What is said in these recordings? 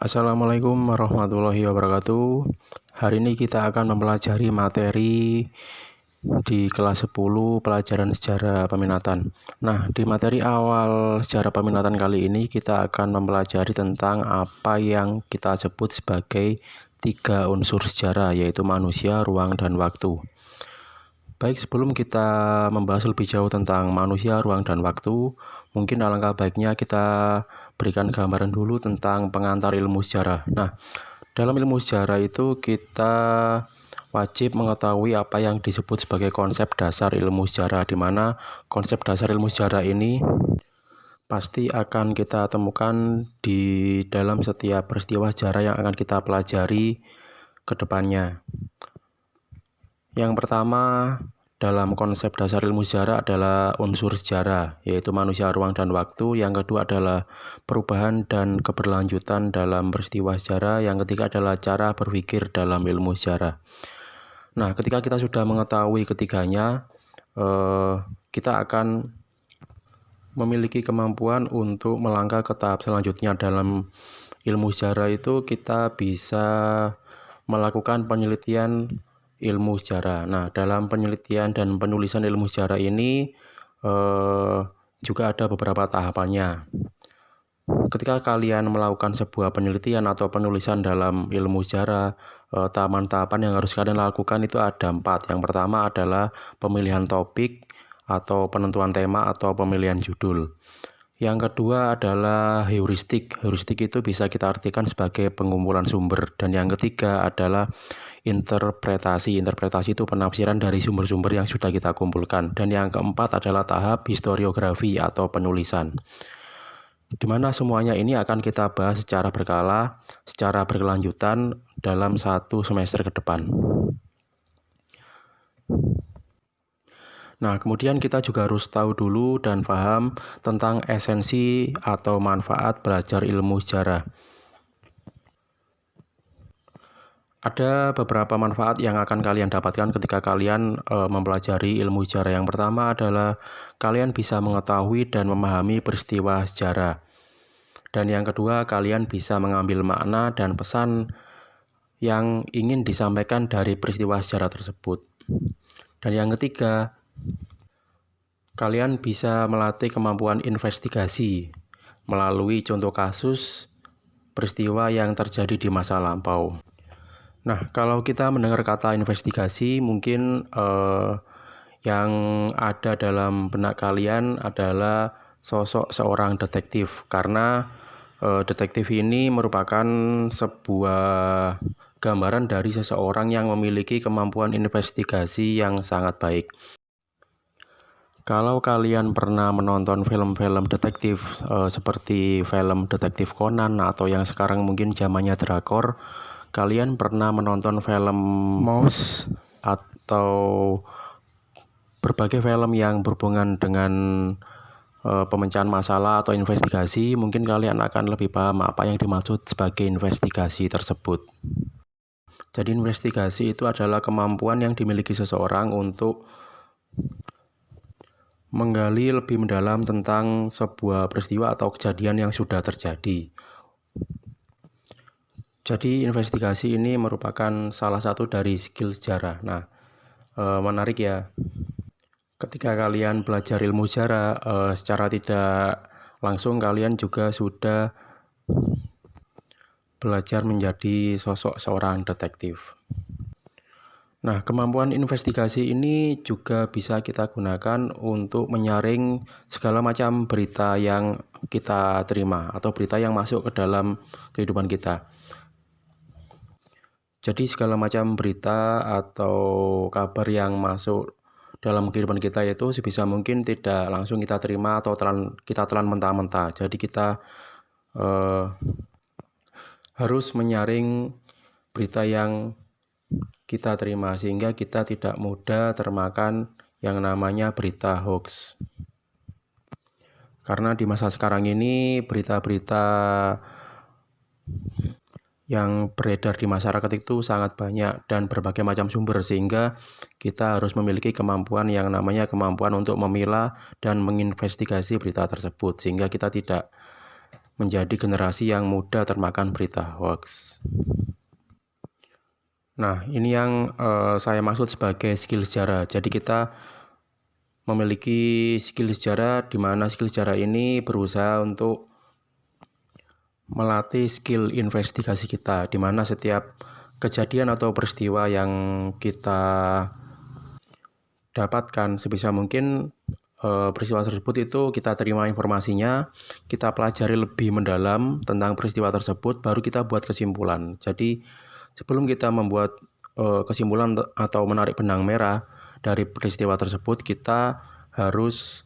Assalamualaikum warahmatullahi wabarakatuh. Hari ini kita akan mempelajari materi di kelas 10 pelajaran sejarah peminatan. Nah, di materi awal sejarah peminatan kali ini kita akan mempelajari tentang apa yang kita sebut sebagai 3 unsur sejarah, yaitu manusia, ruang, dan waktu. Baik, sebelum kita membahas lebih jauh tentang manusia, ruang, dan waktu, mungkin alangkah baiknya kita berikan gambaran dulu tentang pengantar ilmu sejarah. Nah, dalam ilmu sejarah itu kita wajib mengetahui apa yang disebut sebagai konsep dasar ilmu sejarah, di mana konsep dasar ilmu sejarah ini pasti akan kita temukan di dalam setiap peristiwa sejarah yang akan kita pelajari ke depannya. Yang pertama dalam konsep dasar ilmu sejarah adalah unsur sejarah, yaitu manusia, ruang, dan waktu. Yang kedua adalah perubahan dan keberlanjutan dalam peristiwa sejarah. Yang ketiga adalah cara berpikir dalam ilmu sejarah. Nah, ketika kita sudah mengetahui ketiganya, kita akan memiliki kemampuan untuk melangkah ke tahap selanjutnya. Dalam ilmu sejarah itu kita bisa melakukan penelitian ilmu sejarah. Nah, dalam penelitian dan penulisan ilmu sejarah ini juga ada beberapa tahapannya. Ketika kalian melakukan sebuah penelitian atau penulisan dalam ilmu sejarah, tahapan-tahapan yang harus kalian lakukan itu ada 4. Yang pertama adalah pemilihan topik atau penentuan tema atau pemilihan judul. Yang kedua adalah heuristik. Heuristik itu bisa kita artikan sebagai pengumpulan sumber. Dan yang ketiga adalah interpretasi. Interpretasi itu penafsiran dari sumber-sumber yang sudah kita kumpulkan. Dan yang keempat adalah tahap historiografi atau penulisan, di mana semuanya ini akan kita bahas secara berkala, secara berkelanjutan dalam 1 semester ke depan. Nah, kemudian kita juga harus tahu dulu dan paham tentang esensi atau manfaat belajar ilmu sejarah. Ada beberapa manfaat yang akan kalian dapatkan ketika kalian mempelajari ilmu sejarah. Yang pertama adalah kalian bisa mengetahui dan memahami peristiwa sejarah. Dan yang kedua, kalian bisa mengambil makna dan pesan yang ingin disampaikan dari peristiwa sejarah tersebut. Dan yang ketiga, kalian bisa melatih kemampuan investigasi melalui contoh kasus peristiwa yang terjadi di masa lampau. Nah, kalau kita mendengar kata investigasi, mungkin yang ada dalam benak kalian adalah sosok seorang detektif, karena detektif ini merupakan sebuah gambaran dari seseorang yang memiliki kemampuan investigasi yang sangat baik. Kalau kalian pernah menonton film-film detektif seperti film Detektif Conan atau yang sekarang mungkin zamannya drakor, kalian pernah menonton film Mouse atau berbagai film yang berhubungan dengan pemecahan masalah atau investigasi, mungkin kalian akan lebih paham apa yang dimaksud sebagai investigasi tersebut. Jadi investigasi itu adalah kemampuan yang dimiliki seseorang untuk menggali lebih mendalam tentang sebuah peristiwa atau kejadian yang sudah terjadi. Jadi investigasi ini merupakan salah satu dari skill sejarah. Nah, menarik ya. Ketika kalian belajar ilmu sejarah, secara tidak langsung kalian juga sudah belajar menjadi sosok seorang detektif. Nah, kemampuan investigasi ini juga bisa kita gunakan untuk menyaring segala macam berita yang kita terima atau berita yang masuk ke dalam kehidupan kita. Jadi segala macam berita atau kabar yang masuk dalam kehidupan kita itu sebisa mungkin tidak langsung kita terima atau kita telan mentah-mentah. Jadi kita harus menyaring berita yang kita terima, sehingga kita tidak mudah termakan yang namanya berita hoax. Karena di masa sekarang ini berita-berita yang beredar di masyarakat itu sangat banyak dan berbagai macam sumber, sehingga kita harus memiliki kemampuan yang namanya kemampuan untuk memilah dan menginvestigasi berita tersebut, sehingga kita tidak menjadi generasi yang mudah termakan berita hoax. Nah, ini yang saya maksud sebagai skill sejarah. Jadi kita memiliki skill sejarah, di mana skill sejarah ini berusaha untuk melatih skill investigasi kita, di mana setiap kejadian atau peristiwa yang kita dapatkan sebisa mungkin peristiwa tersebut itu kita terima informasinya, kita pelajari lebih mendalam tentang peristiwa tersebut, baru kita buat kesimpulan. Jadi sebelum kita membuat kesimpulan atau menarik benang merah dari peristiwa tersebut, kita harus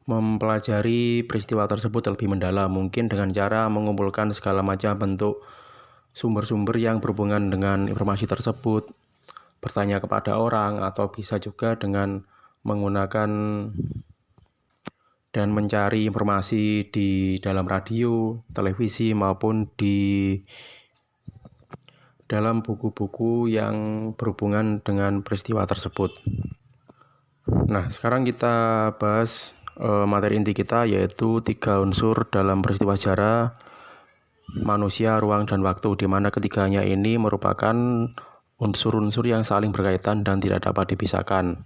mempelajari peristiwa tersebut lebih mendalam, mungkin dengan cara mengumpulkan segala macam bentuk sumber-sumber yang berhubungan dengan informasi tersebut, bertanya kepada orang, atau bisa juga dengan menggunakan dan mencari informasi di dalam radio, televisi, maupun di dalam buku-buku yang berhubungan dengan peristiwa tersebut. Nah, sekarang kita bahas materi inti kita, yaitu 3 unsur dalam peristiwa sejarah: manusia, ruang, dan waktu, di mana ketiganya ini merupakan unsur-unsur yang saling berkaitan dan tidak dapat dipisahkan.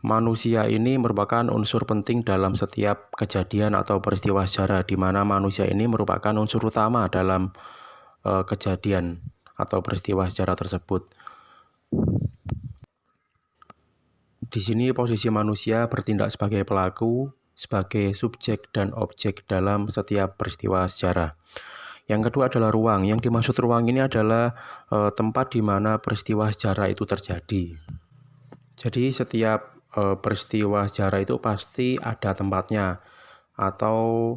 Manusia ini merupakan unsur penting dalam setiap kejadian atau peristiwa sejarah, di mana manusia ini merupakan unsur utama dalam kejadian atau peristiwa sejarah tersebut. Di sini posisi manusia bertindak sebagai pelaku, sebagai subjek dan objek dalam setiap peristiwa sejarah. Yang kedua adalah ruang. Yang dimaksud ruang ini adalah tempat di mana peristiwa sejarah itu terjadi. Jadi setiap peristiwa sejarah itu pasti ada tempatnya atau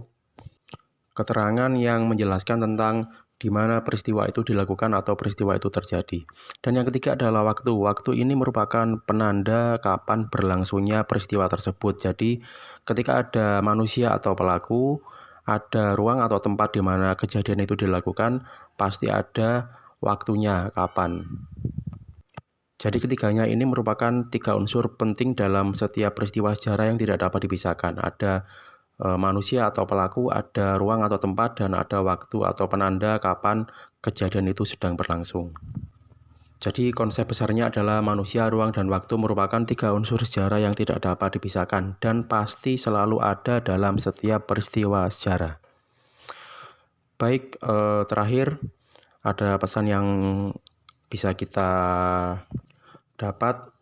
keterangan yang menjelaskan tentang di mana peristiwa itu dilakukan atau peristiwa itu terjadi. Dan yang ketiga adalah waktu. Waktu ini merupakan penanda kapan berlangsungnya peristiwa tersebut. Jadi ketika ada manusia atau pelaku, ada ruang atau tempat di mana kejadian itu dilakukan, pasti ada waktunya kapan. Jadi ketiganya ini merupakan 3 unsur penting dalam setiap peristiwa sejarah yang tidak dapat dipisahkan. Ada manusia atau pelaku, ada ruang atau tempat, dan ada waktu atau penanda kapan kejadian itu sedang berlangsung. Jadi konsep besarnya adalah manusia, ruang, dan waktu merupakan 3 unsur sejarah yang tidak dapat dipisahkan dan pasti selalu ada dalam setiap peristiwa sejarah. Baik, terakhir ada pesan yang bisa kita dapat.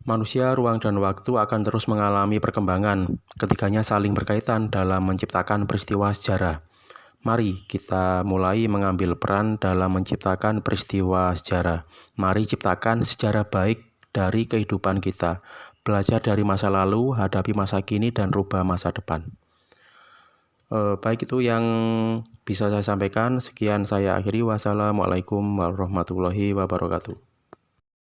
Manusia, ruang, dan waktu akan terus mengalami perkembangan. Ketiganya saling berkaitan dalam menciptakan peristiwa sejarah. Mari kita mulai mengambil peran dalam menciptakan peristiwa sejarah. Mari ciptakan sejarah baik dari kehidupan kita. Belajar dari masa lalu, hadapi masa kini, dan rubah masa depan. Baik, itu yang bisa saya sampaikan. Sekian saya akhiri. Wassalamualaikum warahmatullahi wabarakatuh.